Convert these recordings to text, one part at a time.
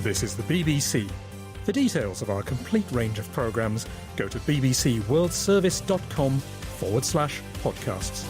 This is the BBC. For details of our complete range of programmes, go to bbcworldservice.com/podcasts.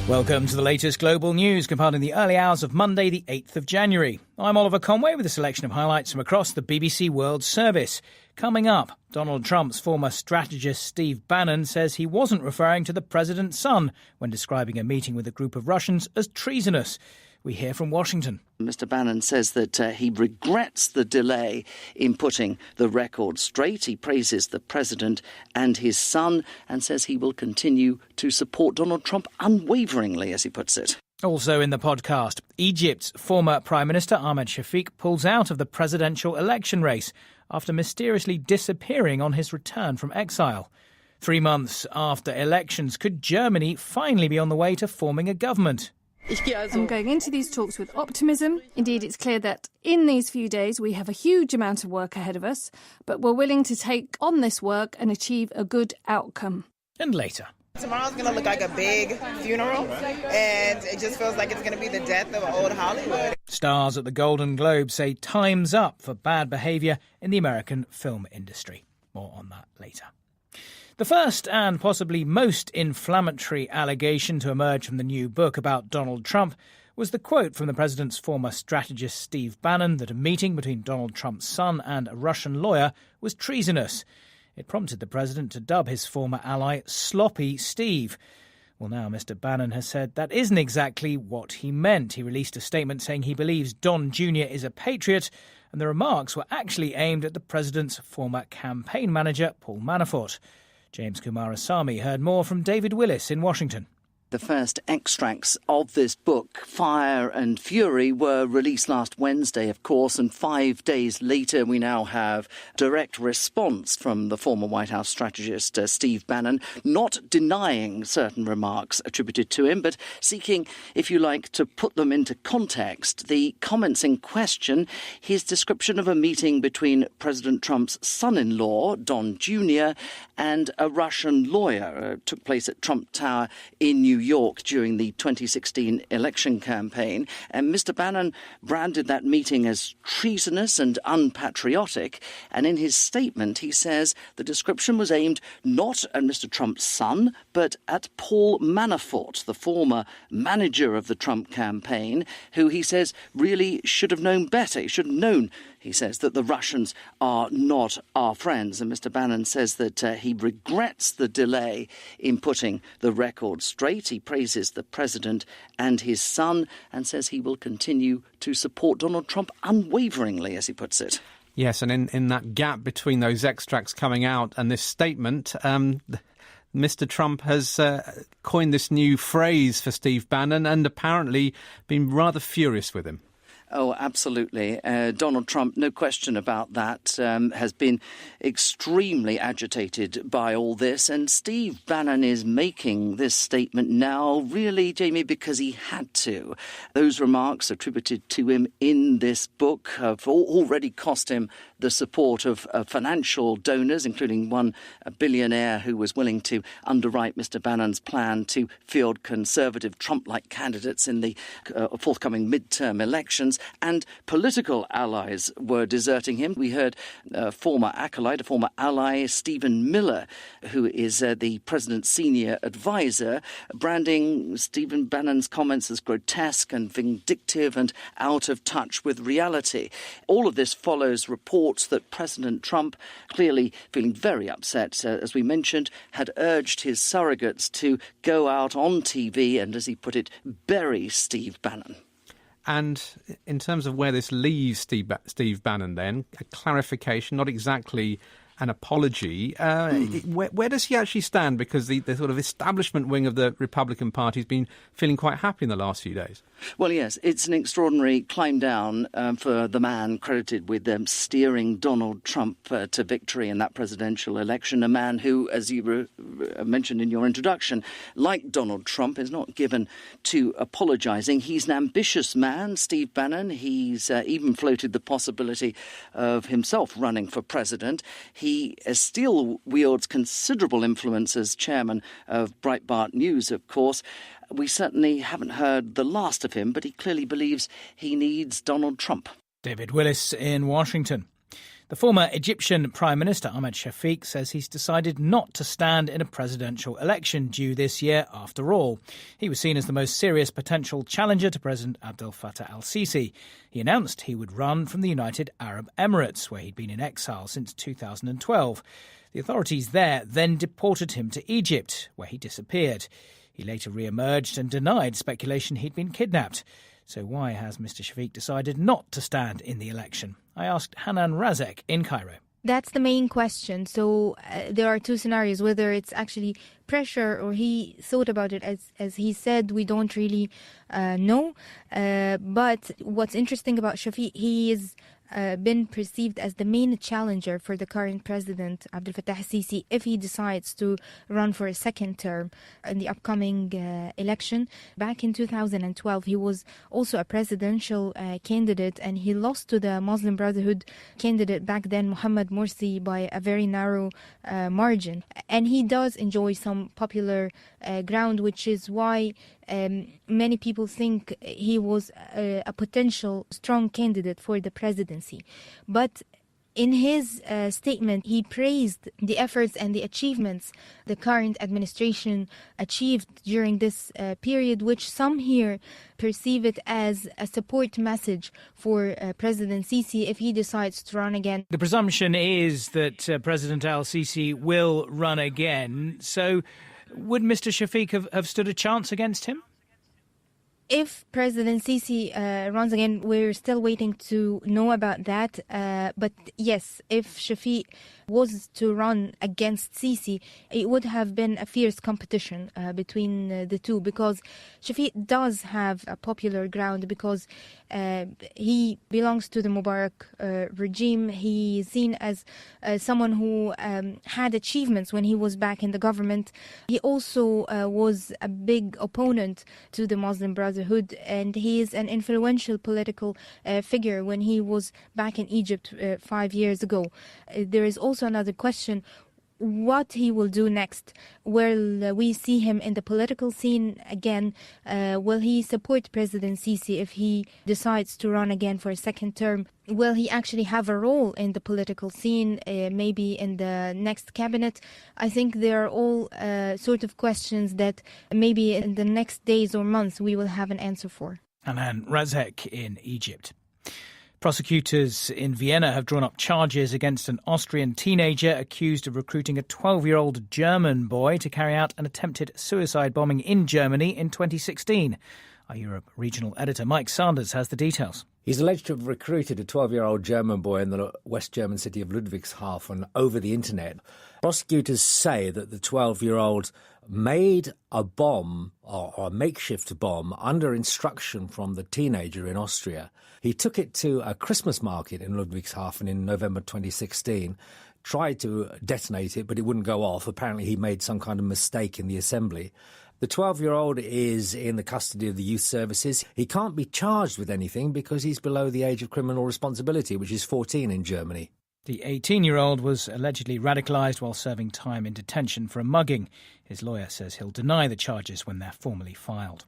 Welcome to the latest global news, compiled in the early hours of Monday, the 8th of January. I'm Oliver Conway with a selection of highlights from across the BBC World Service. Coming up, Donald Trump's former strategist Steve Bannon says he wasn't referring to the president's son when describing a meeting with a group of Russians as treasonous. We hear from Washington. Mr. Bannon says that he regrets the delay in putting the record straight. He praises the president and his son and says he will continue to support Donald Trump unwaveringly, as he puts it. Also in the podcast, Egypt's former Prime Minister Ahmed Shafiq pulls out of the presidential election race after mysteriously disappearing on his return from exile. 3 months after elections, could Germany finally be on the way to forming a government? I'm going into these talks with optimism. Indeed, it's clear that in these few days we have a huge amount of work ahead of us, but we're willing to take on this work and achieve a good outcome. And later. Tomorrow's going to look like a big funeral, and it just feels like it's going to be the death of old Hollywood. Stars at the Golden Globe say time's up for bad behaviour in the American film industry. More on that later. The first and possibly most inflammatory allegation to emerge from the new book about Donald Trump was the quote from the president's former strategist Steve Bannon that a meeting between Donald Trump's son and a Russian lawyer was treasonous. It prompted the president to dub his former ally Sloppy Steve. Well, now Mr. Bannon has said that isn't exactly what he meant. He released a statement saying he believes Don Jr. is a patriot, and the remarks were actually aimed at the president's former campaign manager, Paul Manafort. James Kumarasamy heard more from David Willis in Washington. The first extracts of this book, Fire and Fury, were released last Wednesday, of course, and 5 days later we now have direct response from the former White House strategist Steve Bannon, not denying certain remarks attributed to him, but seeking, if you like, to put them into context. The comments in question, his description of a meeting between President Trump's son-in-law, Don Jr., and a Russian lawyer took place at Trump Tower in New York during the 2016 election campaign. And Mr. Bannon branded that meeting as treasonous and unpatriotic. And in his statement, he says the description was aimed not at Mr. Trump's son, but at Paul Manafort, the former manager of the Trump campaign, who he says really should have known better. He should have known, he says, that the Russians are not our friends. And Mr. Bannon says that he regrets the delay in putting the record straight. He praises the president and his son and says he will continue to support Donald Trump unwaveringly, as he puts it. Yes, and in that gap between those extracts coming out and this statement, Mr. Trump has coined this new phrase for Steve Bannon and apparently been rather furious with him. Oh, absolutely. Donald Trump, no question about that, has been extremely agitated by all this. And Steve Bannon is making this statement now, really, Jamie, because he had to. Those remarks attributed to him in this book have already cost him the support of financial donors, including one billionaire who was willing to underwrite Mr. Bannon's plan to field conservative Trump-like candidates in the forthcoming midterm elections. And political allies were deserting him. We heard a former acolyte, a former ally, Stephen Miller, who is the president's senior advisor, branding Stephen Bannon's comments as grotesque and vindictive and out of touch with reality. All of this follows reports that President Trump, clearly feeling very upset, as we mentioned, had urged his surrogates to go out on TV and, as he put it, bury Steve Bannon. And in terms of where this leaves Steve Bannon then, a clarification, not exactly an apology. Where does he actually stand? Because the sort of establishment wing of the Republican Party has been feeling quite happy in the last few days. Well, yes, it's an extraordinary climb down for the man credited with steering Donald Trump to victory in that presidential election, a man who, as you mentioned in your introduction, like Donald Trump, is not given to apologising. He's an ambitious man, Steve Bannon. He's even floated the possibility of himself running for president. He still wields considerable influence as chairman of Breitbart News, of course. We certainly haven't heard the last of him, but he clearly believes he needs Donald Trump. David Willis in Washington. The former Egyptian Prime Minister Ahmed Shafiq says he's decided not to stand in a presidential election due this year after all. He was seen as the most serious potential challenger to President Abdel Fattah al-Sisi. He announced he would run from the United Arab Emirates, where he'd been in exile since 2012. The authorities there then deported him to Egypt, where he disappeared. He later re-emerged and denied speculation he'd been kidnapped. So why has Mr. Shafiq decided not to stand in the election? I asked Hanan Razek in Cairo. That's the main question. So there are two scenarios, whether it's actually pressure or he thought about it. As he said, we don't really know. But what's interesting about Shafiq, he is been perceived as the main challenger for the current president, Abdel Fattah al-Sisi, if he decides to run for a second term in the upcoming election. Back in 2012, he was also a presidential candidate, and he lost to the Muslim Brotherhood candidate back then, Mohammed Morsi, by a very narrow margin. And he does enjoy some popular ground, which is why many people think he was a potential strong candidate for the presidency. But in his statement, he praised the efforts and the achievements the current administration achieved during this period, which some here perceive it as a support message for President Sisi if he decides to run again. The presumption is that President al-Sisi will run again. So would Mr. Shafiq have stood a chance against him? If President Sisi runs again, we're still waiting to know about that. But yes, if Shafiq was to run against Sisi, it would have been a fierce competition between the two, because Shafiq does have a popular ground because he belongs to the Mubarak regime. He is seen as someone who had achievements when he was back in the government. He also was a big opponent to the Muslim Brotherhood, and he is an influential political figure when he was back in Egypt 5 years ago. There is also another question: what he will do next. Will we see him in the political scene again? Will he support President Sisi if he decides to run again for a second term? Will he actually have a role in the political scene, maybe in the next cabinet? I think they are all sort of questions that maybe in the next days or months we will have an answer for. Hanan Razek in Egypt. Prosecutors in Vienna have drawn up charges against an Austrian teenager accused of recruiting a 12-year-old German boy to carry out an attempted suicide bombing in Germany in 2016. Our Europe regional editor Mike Sanders has the details. He's alleged to have recruited a 12-year-old German boy in the West German city of Ludwigshafen over the internet. Prosecutors say that the 12-year-old made a bomb, or a makeshift bomb, under instruction from the teenager in Austria. He took it to a Christmas market in Ludwigshafen in November 2016, tried to detonate it, but it wouldn't go off. Apparently he made some kind of mistake in the assembly. The 12-year-old is in the custody of the youth services. He can't be charged with anything because he's below the age of criminal responsibility, which is 14 in Germany. The 18-year-old was allegedly radicalised while serving time in detention for a mugging. His lawyer says he'll deny the charges when they're formally filed.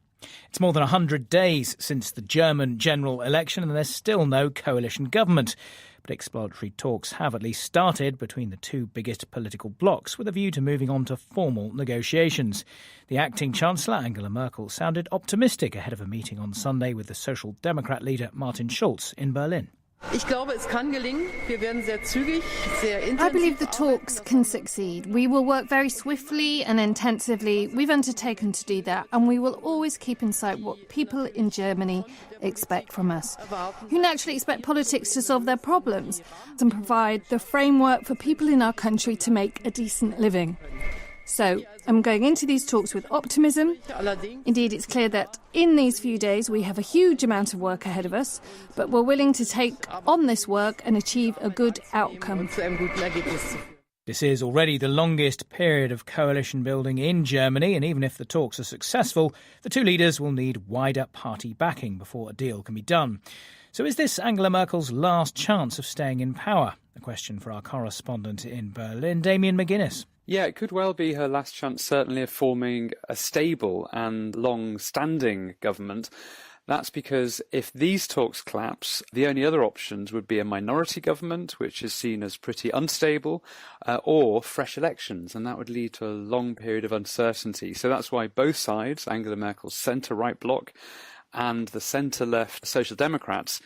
It's more than 100 days since the German general election and there's still no coalition government. But exploratory talks have at least started between the two biggest political blocs with a view to moving on to formal negotiations. The acting Chancellor, Angela Merkel, sounded optimistic ahead of a meeting on Sunday with the Social Democrat leader Martin Schulz in Berlin. I believe the talks can succeed. We will work very swiftly and intensively. We've undertaken to do that, and we will always keep in sight what people in Germany expect from us, who naturally expect politics to solve their problems and provide the framework for people in our country to make a decent living. So I'm going into these talks with optimism. Indeed, it's clear that in these few days we have a huge amount of work ahead of us, but we're willing to take on this work and achieve a good outcome. This is already the longest period of coalition building in Germany, and even if the talks are successful, the two leaders will need wider party backing before a deal can be done. So is this Angela Merkel's last chance of staying in power? A question for our correspondent in Berlin, Damien McGuinness. Yeah, it could well be her last chance, certainly, of forming a stable and long-standing government. That's because if these talks collapse, the only other options would be a minority government, which is seen as pretty unstable, or fresh elections, and that would lead to a long period of uncertainty. So that's why both sides, Angela Merkel's centre-right bloc and the centre-left Social Democrats,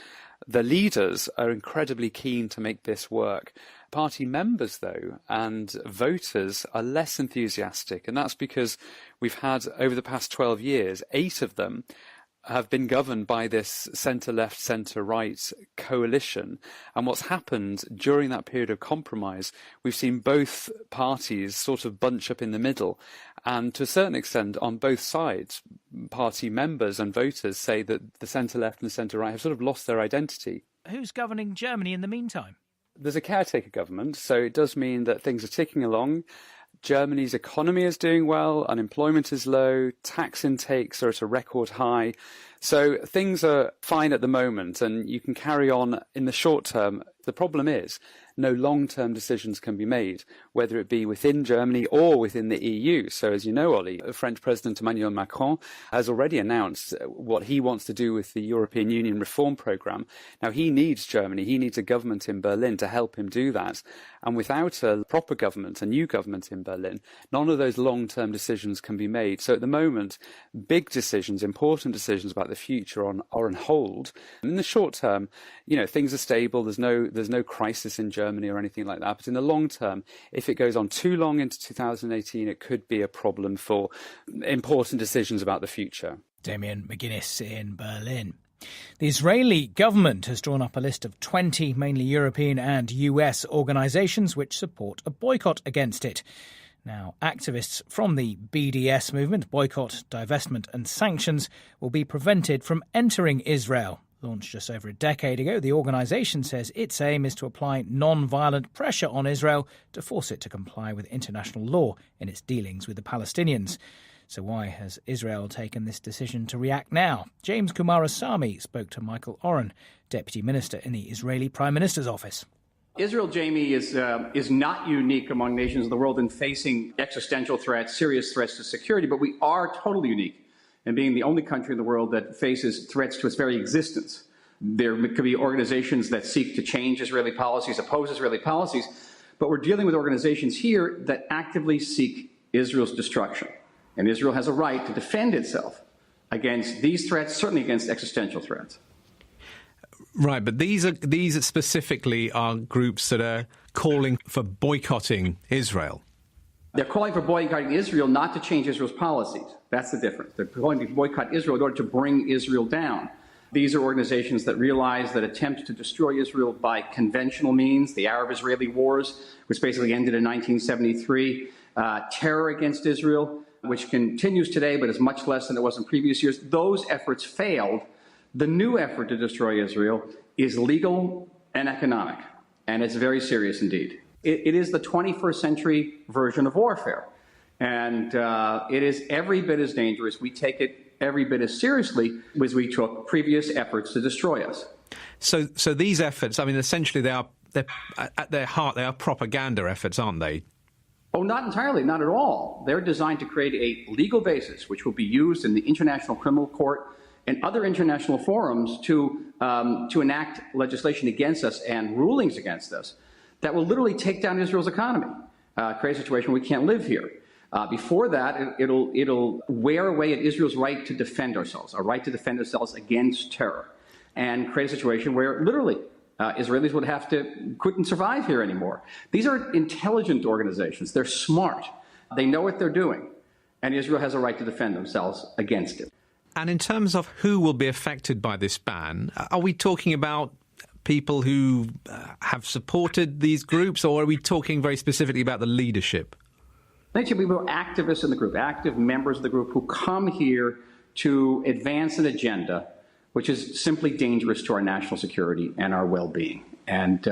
the leaders are incredibly keen to make this work. Party members, though, and voters are less enthusiastic, and that's because we've had, over the past 12 years, 8 of them have been governed by this centre-left, centre-right coalition. And what's happened during that period of compromise, we've seen both parties sort of bunch up in the middle. And to a certain extent, on both sides, party members and voters say that the centre-left and the centre-right have sort of lost their identity. Who's governing Germany in the meantime? There's a caretaker government, so it does mean that things are ticking along. Germany's economy is doing well, unemployment is low, tax intakes are at a record high. So things are fine at the moment, and you can carry on in the short term. The problem is no long-term decisions can be made, whether it be within Germany or within the EU. So as you know, Ollie, French President Emmanuel Macron has already announced what he wants to do with the European Union reform programme. Now, he needs Germany, he needs a government in Berlin to help him do that. And without a proper government, a new government in Berlin, none of those long-term decisions can be made. So at the moment, big decisions, important decisions about the future are on hold. And in the short term, you know, things are stable, there's no crisis in Germany or anything like that. But in the long term, if it goes on too long into 2018, it could be a problem for important decisions about the future. Damien McGuinness in Berlin. The Israeli government has drawn up a list of 20 mainly European and US organisations which support a boycott against it. Now, activists from the BDS movement, Boycott, Divestment and Sanctions, will be prevented from entering Israel. Launched just over a decade ago, the organisation says its aim is to apply non-violent pressure on Israel to force it to comply with international law in its dealings with the Palestinians. So why has Israel taken this decision to react now? James Kumarasamy spoke to Michael Oren, Deputy Minister in the Israeli Prime Minister's office. Israel, Jamie, is not unique among nations of the world in facing existential threats, serious threats to security, but we are totally unique in being the only country in the world that faces threats to its very existence. There could be organizations that seek to change Israeli policies, oppose Israeli policies, but we're dealing with organizations here that actively seek Israel's destruction. And Israel has a right to defend itself against these threats, certainly against existential threats. Right, but these specifically are groups that are calling for boycotting Israel. They're calling for boycotting Israel not to change Israel's policies. That's the difference. They're calling to boycott Israel in order to bring Israel down. These are organizations that realize that attempts to destroy Israel by conventional means, the Arab-Israeli wars, which basically ended in 1973, terror against Israel, which continues today but is much less than it was in previous years, those efforts failed. The new effort to destroy Israel is legal and economic, and it's very serious indeed. It is the 21st century version of warfare, and it is every bit as dangerous. We take it every bit as seriously as we took previous efforts to destroy us. So these efforts, I mean, essentially they're at their heart, they are propaganda efforts, aren't they? Oh, not entirely, not at all. They're designed to create a legal basis which will be used in the International Criminal Court and other international forums to enact legislation against us and rulings against us that will literally take down Israel's economy, create a situation where we can't live here. Before that, it'll wear away at Israel's right to defend ourselves, our right to defend ourselves against terror, and create a situation where literally Israelis couldn't survive here anymore. These are intelligent organizations. They're smart. They know what they're doing, and Israel has a right to defend themselves against it. And in terms of who will be affected by this ban, are we talking about people who have supported these groups, or are we talking very specifically about the leadership? I think people are activists in the group, active members of the group who come here to advance an agenda which is simply dangerous to our national security and our well-being. And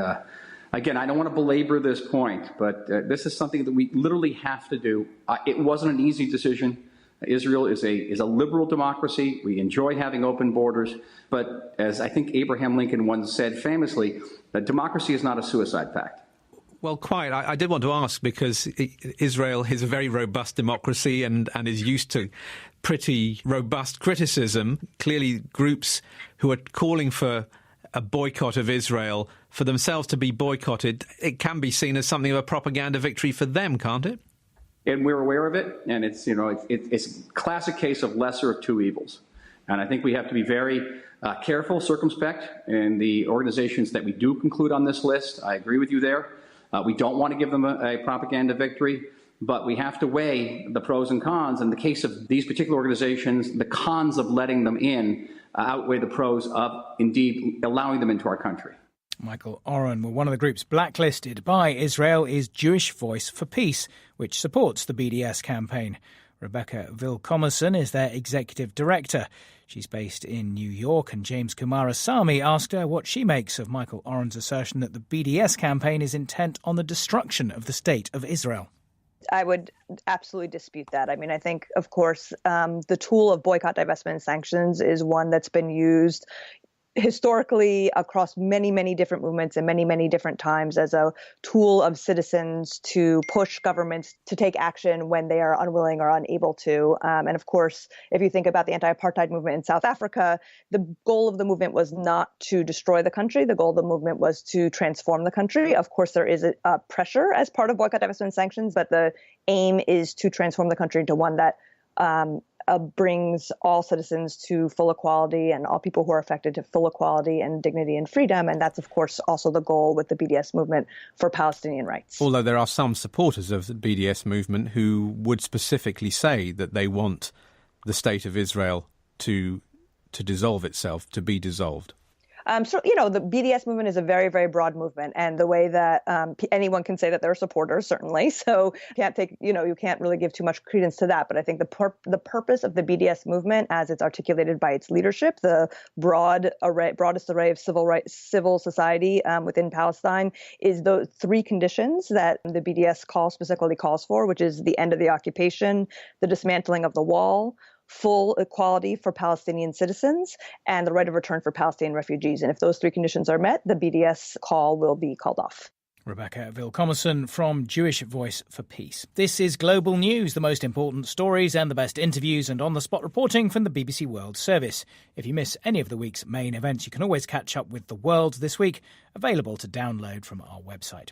again, I don't want to belabor this point, but this is something that we literally have to do. It wasn't an easy decision. Israel is a liberal democracy. We enjoy having open borders. But as I think Abraham Lincoln once said famously, that democracy is not a suicide pact. Well, quite. I did want to ask, because Israel is a very robust democracy and is used to pretty robust criticism. Clearly, groups who are calling for a boycott of Israel, for themselves to be boycotted, it can be seen as something of a propaganda victory for them, can't it? And we're aware of it, and it's a classic case of lesser of two evils. And I think we have to be very careful, circumspect in the organizations that we do conclude on this list. I agree with you there. We don't want to give them a propaganda victory, but we have to weigh the pros and cons. In the case of these particular organizations, the cons of letting them in outweigh the pros of indeed allowing them into our country. Michael Oren. Well, one of the groups blacklisted by Israel is Jewish Voice for Peace, which supports the BDS campaign. Rebecca Vilkomerson is their executive director. She's based in New York, and James Kumarasamy asked her what she makes of Michael Oren's assertion that the BDS campaign is intent on the destruction of the state of Israel. I would absolutely dispute that. I mean, I think, of course, the tool of boycott, divestment, and sanctions is one that's been used historically across many, many different movements and many, many different times as a tool of citizens to push governments to take action when they are unwilling or unable to. And of course, if you think about the anti-apartheid movement in South Africa, the goal of the movement was not to destroy the country. The goal of the movement was to transform the country. Of course, there is a pressure as part of boycott, divestment, and sanctions, but the aim is to transform the country into one that brings all citizens to full equality and all people who are affected to full equality and dignity and freedom. And that's, of course, also the goal with the BDS movement for Palestinian rights. Although there are some supporters of the BDS movement who would specifically say that they want the state of Israel to dissolve itself, to be dissolved. So, the BDS movement is a very, very broad movement, and the way that anyone can say that they're supporters, certainly. So you can't really give too much credence to that. But I think the purpose of the BDS movement, as it's articulated by its leadership, the broadest array of civil society within Palestine, is those three conditions that the BDS specifically calls for, which is the end of the occupation, the dismantling of the wall, full equality for Palestinian citizens, and the right of return for Palestinian refugees. And if those three conditions are met, the BDS call will be called off. Rebecca Vilkomerson from Jewish Voice for Peace. This is Global News, the most important stories and the best interviews and on-the-spot reporting from the BBC World Service. If you miss any of the week's main events, you can always catch up with The World This Week, available to download from our website.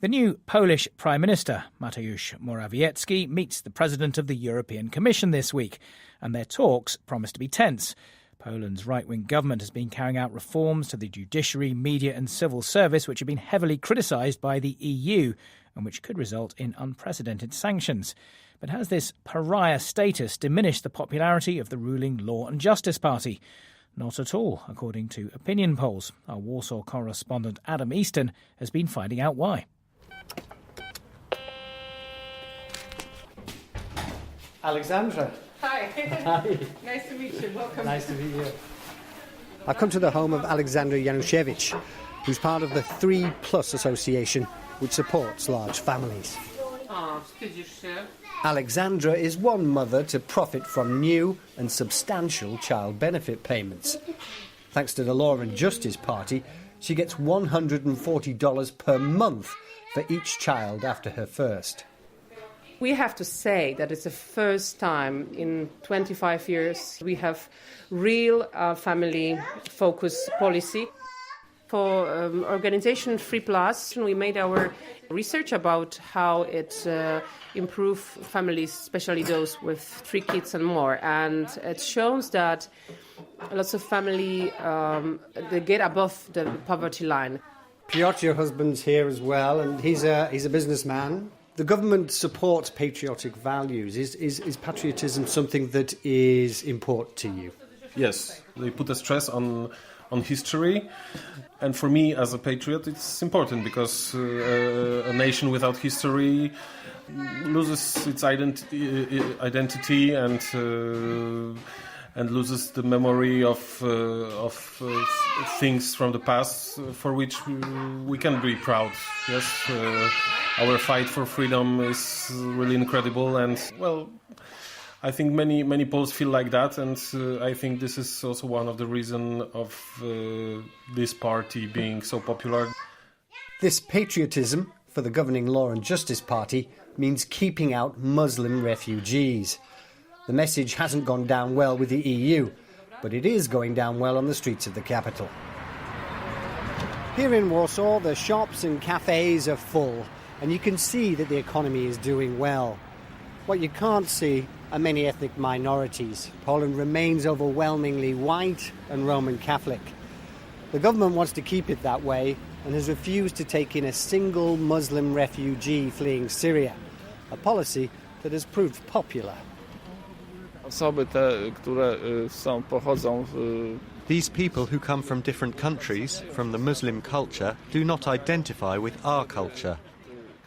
The new Polish Prime Minister, Mateusz Morawiecki, meets the President of the European Commission this week, and their talks promise to be tense. Poland's right-wing government has been carrying out reforms to the judiciary, media and civil service, which have been heavily criticised by the EU and which could result in unprecedented sanctions. But has this pariah status diminished the popularity of the ruling Law and Justice Party? Not at all, according to opinion polls. Our Warsaw correspondent Adam Easton has been finding out why. Alexandra. Hi. Hi. Nice to meet you. Welcome. Nice to meet you. I've come to the home of Alexandra Januszewicz, who's part of the 3+ Association, which supports large families. Oh, wstydzisz się? Alexandra is one mother to profit from new and substantial child benefit payments. Thanks to the Law and Justice Party, she gets $140 per month for each child after her first. We have to say that it's the first time in 25 years we have real family-focused policy. For organization 3+, we made our research about how it improves families, especially those with 3 kids and more. And it shows that lots of family they get above the poverty line. Piotr, your husband's here as well, and he's a businessman. The government supports patriotic values. Is patriotism something that is important to you? Yes, they put a stress on history, and for me as a patriot it's important because a nation without history loses its identity and loses the memory of things from the past for which we can be proud. Yes, our fight for freedom is really incredible, and well, I think many Poles feel like that, and I think this is also one of the reasons of this party being so popular. This patriotism for the governing Law and Justice Party means keeping out Muslim refugees. The message hasn't gone down well with the EU, but it is going down well on the streets of the capital. Here in Warsaw, the shops and cafes are full, and you can see that the economy is doing well. What you can't see are many ethnic minorities. Poland remains overwhelmingly white and Roman Catholic. The government wants to keep it that way and has refused to take in a single Muslim refugee fleeing Syria, a policy that has proved popular. These people who come from different countries, from the Muslim culture, do not identify with our culture.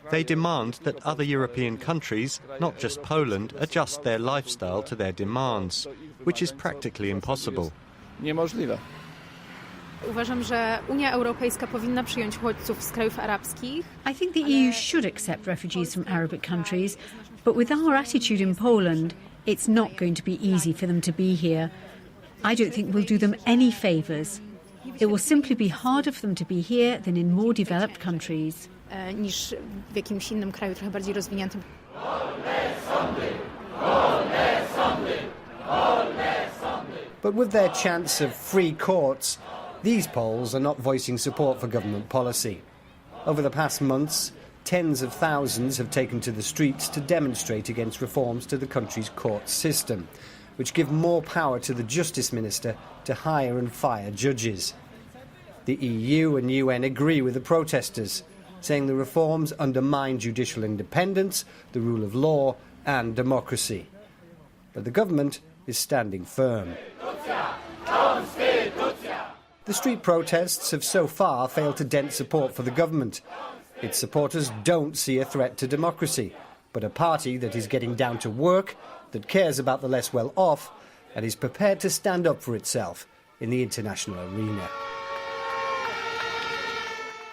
They demand that other European countries, not just Poland, adjust their lifestyle to their demands, which is practically impossible. Uważam, że Unia Europejska powinna przyjąć uchodźców z krajów arabskich. I think the EU should accept refugees from Arabic countries, but with our attitude in Poland, it's not going to be easy for them to be here. I don't think we'll do them any favours. It will simply be harder for them to be here than in more developed countries. Niż w jakimś innym kraju trochę bardziej rozwiniętym. But with their chance of free courts, these Poles are not voicing support for government policy. Over the past months, tens of thousands have taken to the streets to demonstrate against reforms to the country's court system, which give more power to the Justice Minister to hire and fire judges. The EU and UN agree with the protesters, saying the reforms undermine judicial independence, the rule of law and democracy. But the government is standing firm. The street protests have so far failed to dent support for the government. Its supporters don't see a threat to democracy, but a party that is getting down to work, that cares about the less well-off, and is prepared to stand up for itself in the international arena.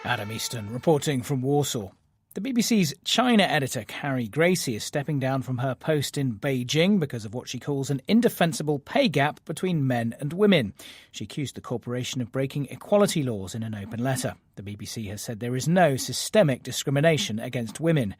Adam Easton reporting from Warsaw. The BBC's China editor, Carrie Gracie, is stepping down from her post in Beijing because of what she calls an indefensible pay gap between men and women. She accused the corporation of breaking equality laws in an open letter. The BBC has said there is no systemic discrimination against women.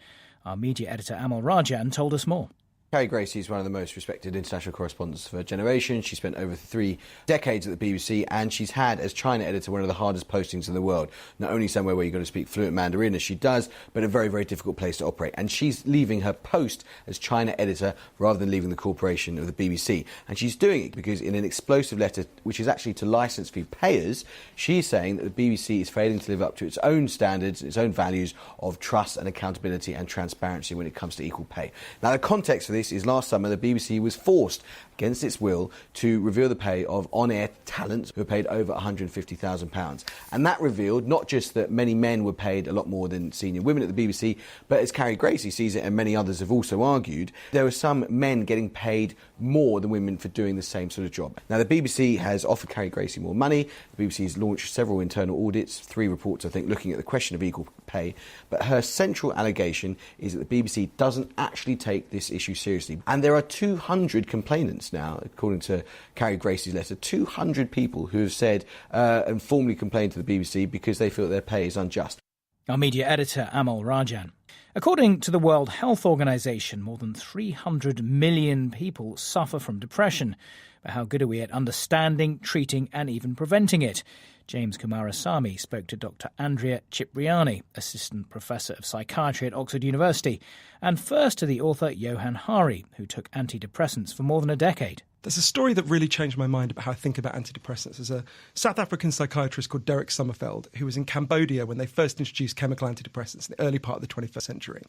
Our media editor, Amal Rajan, told us more. Carrie Gracie is one of the most respected international correspondents for a generation. She spent over 3 decades at the BBC, and she's had, as China editor, one of the hardest postings in the world. Not only somewhere where you've got to speak fluent Mandarin, as she does, but a very, very difficult place to operate. And she's leaving her post as China editor rather than leaving the corporation of the BBC. And she's doing it because in an explosive letter, which is actually to licence fee payers, she's saying that the BBC is failing to live up to its own standards, its own values of trust and accountability and transparency when it comes to equal pay. Now, the context for this is last summer the BBC was forced, against its will, to reveal the pay of on-air talent who were paid over £150,000. And that revealed not just that many men were paid a lot more than senior women at the BBC, but as Carrie Gracie sees it, and many others have also argued, there were some men getting paid more than women for doing the same sort of job. Now, the BBC has offered Carrie Gracie more money. The BBC has launched several internal audits, 3 reports, I think, looking at the question of equal pay. But her central allegation is that the BBC doesn't actually take this issue seriously. And there are 200 complainants now, according to Carrie Gracie's letter, 200 people who have said and formally complained to the BBC because they feel their pay is unjust. Our media editor, Amal Rajan. According to the World Health Organization, more than 300 million people suffer from depression. But how good are we at understanding, treating and even preventing it? James Kumarasamy spoke to Dr. Andrea Cipriani, Assistant Professor of Psychiatry at Oxford University, and first to the author Johan Hari, who took antidepressants for more than a decade. There's a story that really changed my mind about how I think about antidepressants. There's a South African psychiatrist called Derek Sommerfeld who was in Cambodia when they first introduced chemical antidepressants in the early part of the 21st century.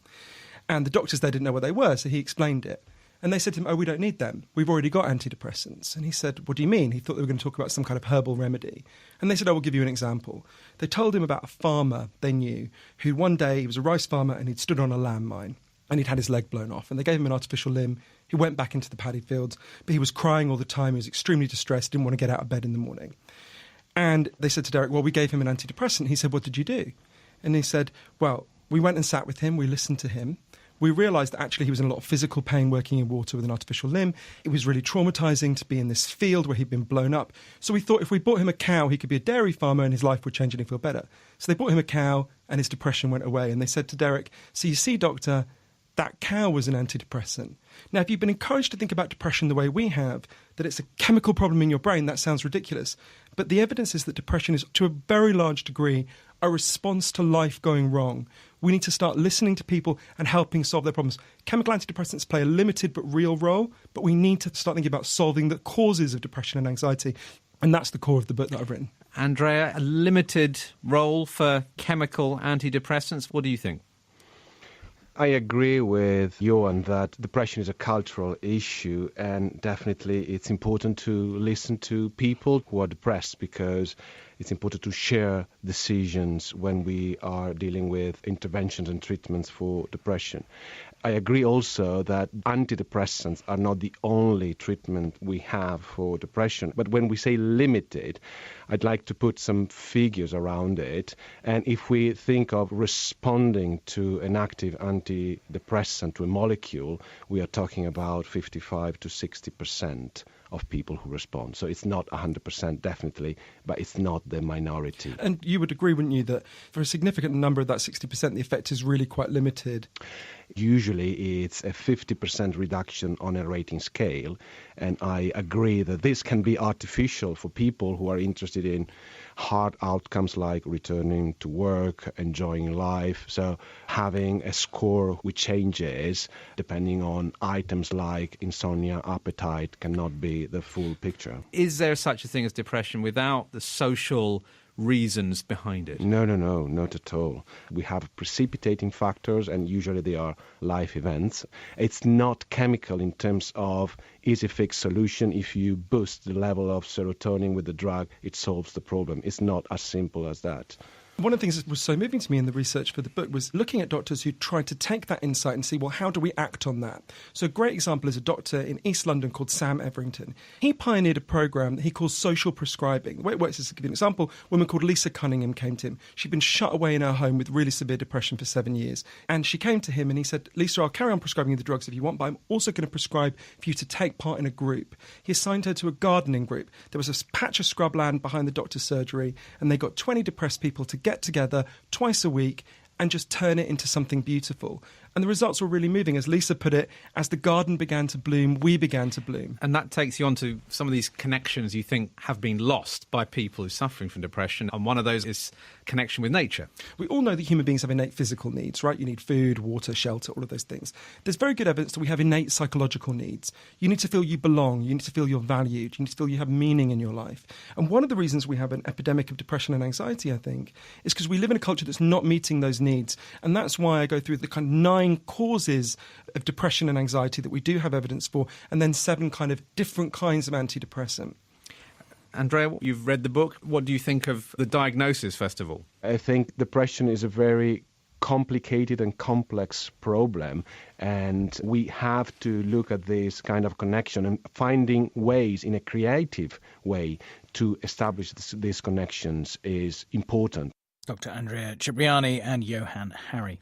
And the doctors there didn't know what they were, so he explained it. And they said to him, "Oh, we don't need them. We've already got antidepressants." And he said, "What do you mean?" He thought they were going to talk about some kind of herbal remedy. And they said, "Oh, we'll give you an example." They told him about a farmer they knew who one day, he was a rice farmer and he'd stood on a landmine and he'd had his leg blown off. And they gave him an artificial limb. He went back into the paddy fields, but he was crying all the time. He was extremely distressed, didn't want to get out of bed in the morning. And they said to Derek, "Well, we gave him an antidepressant." He said, "What did you do?" And he said, "Well, we went and sat with him. We listened to him. we realised that actually he was in a lot of physical pain working in water with an artificial limb. It was really traumatising to be in this field where he'd been blown up. So we thought if we bought him a cow, he could be a dairy farmer and his life would change and he'd feel better. So they bought him a cow and his depression went away. And they said to Derek, so you see, doctor, that cow was an antidepressant. Now, if you've been encouraged to think about depression the way we have, that it's a chemical problem in your brain, that sounds ridiculous. But the evidence is that depression is, to a very large degree, a response to life going wrong. We need to start listening to people and helping solve their problems. Chemical antidepressants play a limited but real role, but we need to start thinking about solving the causes of depression and anxiety. And that's the core of the book that I've written. Andrea, a limited role for chemical antidepressants. What do you think? I agree with Johan that depression is a cultural issue, and definitely it's important to listen to people who are depressed, because it's important to share decisions when we are dealing with interventions and treatments for depression. I agree also that antidepressants are not the only treatment we have for depression. But when we say limited, I'd like to put some figures around it. And if we think of responding to an active antidepressant, to a molecule, we are talking about 55 to 60% of people who respond. So it's not 100% definitely, but it's not the minority. And you would agree, wouldn't you, that for a significant number of that 60%, the effect is really quite limited? Usually it's a 50% reduction on a rating scale, and I agree that this can be artificial for people who are interested in hard outcomes like returning to work, enjoying life. So having a score which changes depending on items like insomnia, appetite, cannot be the full picture. Is there such a thing as depression without the social reasons behind it? No, not at all. We have precipitating factors, and usually they are life events. It's not chemical in terms of easy fix solution. If you boost the level of serotonin with the drug, it solves the problem. It's not as simple as that. One of the things that was so moving to me in the research for the book was looking at doctors who tried to take that insight and see, well, how do we act on that? So a great example is a doctor in East London called Sam Everington. He pioneered a program that he calls social prescribing. The way it works is, to give you an example, a woman called Lisa Cunningham came to him. She'd been shut away in her home with really severe depression for 7 years. And she came to him and he said, Lisa, I'll carry on prescribing you the drugs if you want, but I'm also going to prescribe for you to take part in a group. He assigned her to a gardening group. There was a patch of scrubland behind the doctor's surgery, and they got 20 depressed people to get together twice a week and just turn it into something beautiful. And the results were really moving. As Lisa put it, as the garden began to bloom, we began to bloom. And that takes you on to some of these connections you think have been lost by people who are suffering from depression. And one of those is connection with nature. We all know that human beings have innate physical needs, right? You need food, water, shelter, all of those things. There's very good evidence that we have innate psychological needs. You need to feel you belong. You need to feel you're valued. You need to feel you have meaning in your life. And one of the reasons we have an epidemic of depression and anxiety, I think, is because we live in a culture that's not meeting those needs. And that's why I go through the kind of 9 causes of depression and anxiety that we do have evidence for, and then 7 kind of different kinds of antidepressant. Andrea, you've read the book. What do you think of the diagnosis, first of all? I think depression is a very complicated and complex problem, and we have to look at this kind of connection and finding ways in a creative way to establish these connections is important. Dr. Andrea Cipriani and Johan Harry.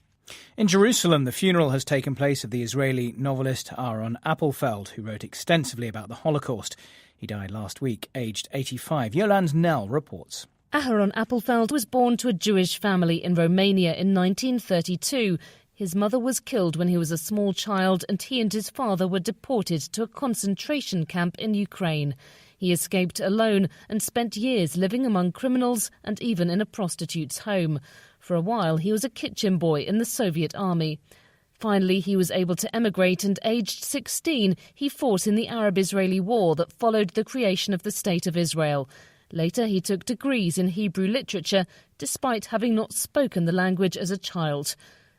In Jerusalem, the funeral has taken place of the Israeli novelist Aaron Appelfeld, who wrote extensively about the Holocaust. He died last week, aged 85. Yolande Nell reports. Aaron Appelfeld was born to a Jewish family in Romania in 1932. His mother was killed when he was a small child, and he and his father were deported to a concentration camp in Ukraine. He escaped alone and spent years living among criminals and even in a prostitute's home. For a while, he was a kitchen boy in the Soviet army. Finally, he was able to emigrate, and aged 16, he fought in the Arab-Israeli war that followed the creation of the State of Israel. Later, he took degrees in Hebrew literature, despite having not spoken the language as a child.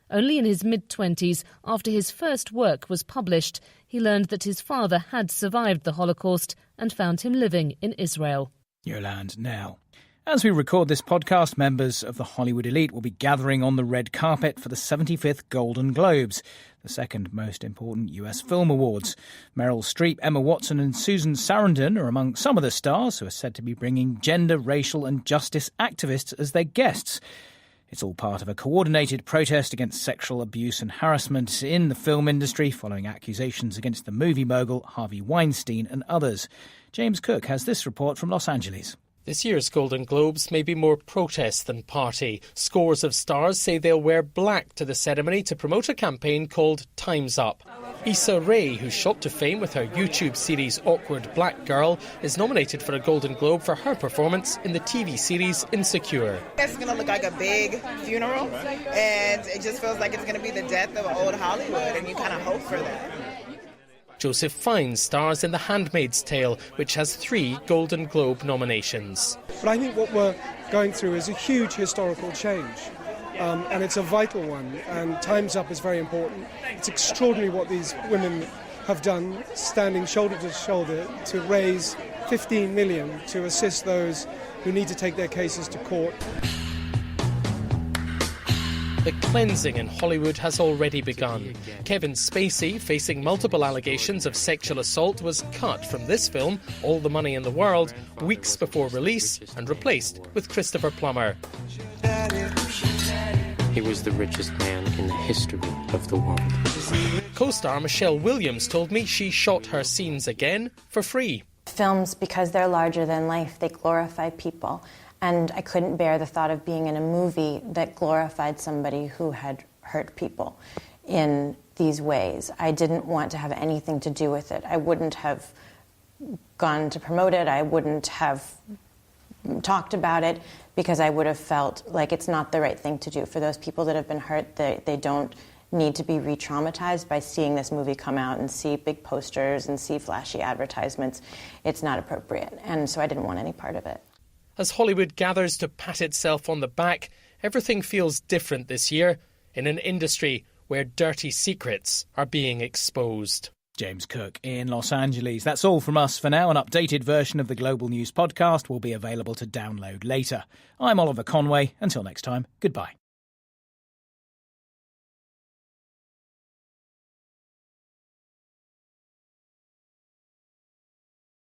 Only in his mid-20s, after his first work was published, he learned that his father had survived the Holocaust and found him living in Israel. Yolande Nell. As we record this podcast, members of the Hollywood elite will be gathering on the red carpet for the 75th Golden Globes, the second most important US film awards. Meryl Streep, Emma Watson and Susan Sarandon are among some of the stars who are said to be bringing gender, racial and justice activists as their guests. It's all part of a coordinated protest against sexual abuse and harassment in the film industry following accusations against the movie mogul Harvey Weinstein and others. James Cook has this report from Los Angeles. This year's Golden Globes may be more protest than party. Scores of stars say they'll wear black to the ceremony to promote a campaign called Time's Up. Issa Rae, who shot to fame with her YouTube series Awkward Black Girl, is nominated for a Golden Globe for her performance in the TV series Insecure. It's going to look like a big funeral, and it just feels like it's going to be the death of old Hollywood, and you kind of hope for that. Joseph Fiennes stars in The Handmaid's Tale, which has 3 Golden Globe nominations. But I think what we're going through is a huge historical change, and it's a vital one, and Time's Up is very important. It's extraordinary what these women have done, standing shoulder to shoulder to raise $15 million to assist those who need to take their cases to court. The cleansing in Hollywood has already begun. Kevin Spacey, facing multiple allegations of sexual assault, was cut from this film, All the Money in the World, weeks before release and replaced with Christopher Plummer. He was the richest man in the history of the world. Co-star Michelle Williams told me she shot her scenes again for free. Films, because they're larger than life, they glorify people. And I couldn't bear the thought of being in a movie that glorified somebody who had hurt people in these ways. I didn't want to have anything to do with it. I wouldn't have gone to promote it. I wouldn't have talked about it because I would have felt like it's not the right thing to do. For those people that have been hurt, they don't need to be re-traumatized by seeing this movie come out and see big posters and see flashy advertisements. It's not appropriate. And so I didn't want any part of it. As Hollywood gathers to pat itself on the back, everything feels different this year in an industry where dirty secrets are being exposed. James Cook in Los Angeles. That's all from us for now. An updated version of the Global News podcast will be available to download later. I'm Oliver Conway. Until next time, goodbye.